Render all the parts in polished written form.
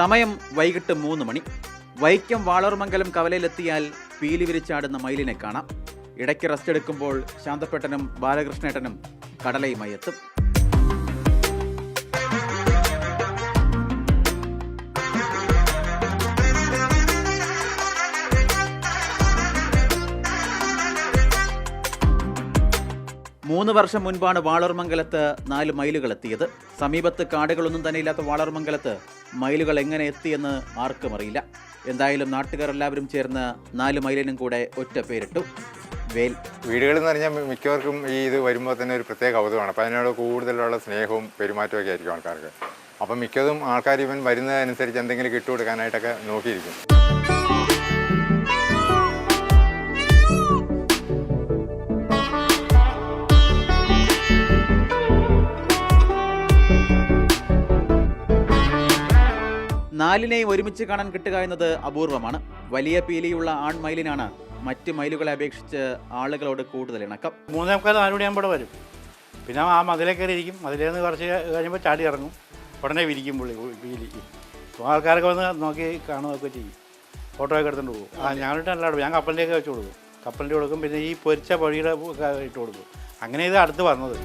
സമയം വൈകിട്ട് 3 മണി. വൈക്കം വാളൂർമംഗലം കവലയിലെത്തിയാൽ പീലി വിരിച്ചാടുന്ന മയിലിനെ കാണാം. ഇടയ്ക്ക് റെസ്റ്റ് എടുക്കുമ്പോൾ ശാന്തപ്പെട്ടനും ബാലകൃഷ്ണേട്ടനും കടലയുമായി എത്തും. മൂന്ന് വർഷം മുൻപാണ് വാളൂർമംഗലത്ത് 4 മയിലുകൾ എത്തിയത്. സമീപത്ത് കാടുകളൊന്നും തന്നെ ഇല്ലാത്ത വാളൂർമംഗലത്ത് മയിലുകൾ എങ്ങനെ എത്തിയെന്ന് ആർക്കും അറിയില്ല. എന്തായാലും നാട്ടുകാർ എല്ലാവരും ചേർന്ന് 4 മയിലിനും കൂടെ ഒറ്റ പേരിട്ടു, വേൽ. വീടുകളിൽ എന്ന് പറഞ്ഞാൽ മിക്കവർക്കും ഇത് വരുമ്പോൾ തന്നെ ഒരു പ്രത്യേക കൗതുകമാണ്. അപ്പോൾ അതിനോട് കൂടുതലുള്ള സ്നേഹവും പെരുമാറ്റമൊക്കെ ആയിരിക്കും ആൾക്കാർക്ക്. അപ്പം മിക്കതും ആൾക്കാർ ഇവൻ വരുന്നതനുസരിച്ച് എന്തെങ്കിലും കിട്ടുകൊടുക്കാനായിട്ടൊക്കെ നോക്കിയിരിക്കും. നാലിനെയും ഒരുമിച്ച് കാണാൻ കിട്ടുക എന്നത് അപൂർവമാണ്. വലിയ പീലിയുള്ള ആൺമയിലിനാണ് മറ്റ് മയിലുകളെ അപേക്ഷിച്ച് ആളുകളോട് കൂടുതൽ ഇണക്കം. 3:45-4 മണിയാകുമ്പോൾ വരും. പിന്നെ ആ മതിലേ കയറി ഇരിക്കും. മതിലേന്ന് കുറച്ച് കഴിയുമ്പോൾ ചാടി ഇറങ്ങും. ഉടനെ വിരിക്കും പീലി. അപ്പോൾ ആൾക്കാരൊക്കെ വന്ന് നോക്കി കാണുകയൊക്കെ ചെയ്യും. ഫോട്ടോ ഒക്കെ എടുത്തുകൊണ്ട് പോകും. ഞാനിട്ട് അല്ലാടും. ഞാൻ കപ്പലിൻ്റെയൊക്കെ വെച്ച് കൊടുക്കും. കപ്പലിൻ്റെ കൊടുക്കും. പിന്നെ ഈ പൊരിച്ച പൊഴിയുടെ ഇട്ട് കൊടുക്കും. അങ്ങനെ ഇത് അടുത്ത് വന്നത്.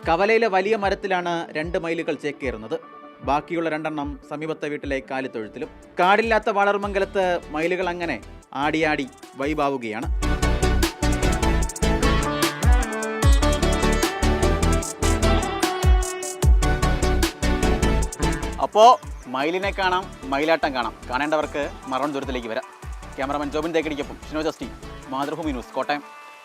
കവലയിലെ വലിയ മരത്തിലാണ് 2 മയിലുകൾ ചേക്കേറുന്നത്. ബാക്കിയുള്ള 2 സമീപത്തെ വീട്ടിലെ കാലിത്തൊഴുത്തിലും. കാടില്ലാത്ത വാളൂർമംഗലത്ത് മയിലുകൾ അങ്ങനെ ആടിയാടി വൈബാവുകയാണ്. അപ്പോൾ മയിലിനെ കാണാം, മയിലാട്ടം കാണാം. കാണേണ്ടവർക്ക് മറവൻ ദൂരത്തിലേക്ക് വരാം. ക്യാമറമാൻ ജോബിൻ തേക്കടിക്കൊപ്പം ഷിനോ ജസ്റ്റി, മാതൃഭൂമി ന്യൂസ്, കോട്ടയം.